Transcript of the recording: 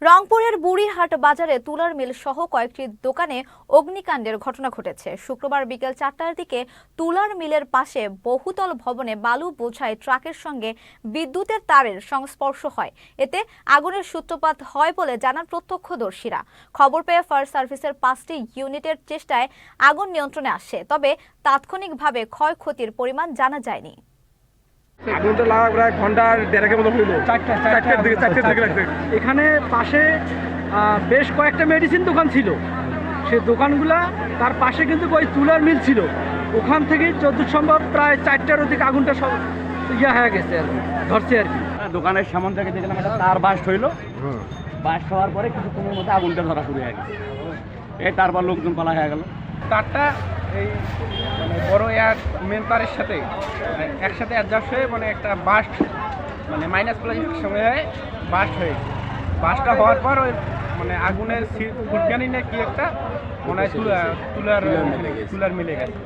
রংপুরের বুড়িহাট বাজারে তুলার মিল সহ কয়েকটি দোকানে অগ্নিকাণ্ডের ঘটনা ঘটেছে। শুক্রবার বিকেল 4টার দিকে তুলার মিলের পাশে বহুতল ভবনে বালু বোঝাই ট্রাকের সঙ্গে বিদ্যুতের তারের সংস্পর্শ হয়। এতে আগুনের সূত্রপাত হয় বলে জানান প্রত্যক্ষদর্শীরা। খবর পেয়ে ফায়ার সার্ভিসের 5টি ইউনিটের চেষ্টায় আগুন নিয়ন্ত্রণে আসে, তবে তাৎক্ষণিকভাবে ক্ষয়ক্ষতির পরিমাণ জানা যায়নি। আগুনটা লাগা প্রায় ঘন্টা দেড়েকের মতো হইল। চারটের দিকে লাগছে। এখানে পাশে বেশ কয়েকটা মেডিসিন দোকান ছিল। সেই দোকানগুলা তার পাশে কিন্তু ওই তুলার মিল ছিল। ওখান থেকে যতদূর সম্ভব প্রায় 4টার দিকে আগুনটা সব হয়ে গেছে আর কি, ধরছে আর কি। দোকানের সামনে থেকে দেখলাম একটা তার বাস্ট হইলো। বাস্ট হওয়ার পরে কিছুক্ষণের মধ্যে আগুনটা ধরা শুরু হয়ে গেছে। তারপর লোকজন পালা হয়ে গেল। তারটা এই মানে বড় এয়ার মেন তারের সাথে একসাথে অ্যাডজাস্ট হয়ে মানে একটা বাস্ট মানে মাইনাস প্লাস সময় বাস্টটা হওয়ার পর ওই মানে আগুনের ফুটকানি না কি একটা মনে হয় তুলার মিলে গেছে।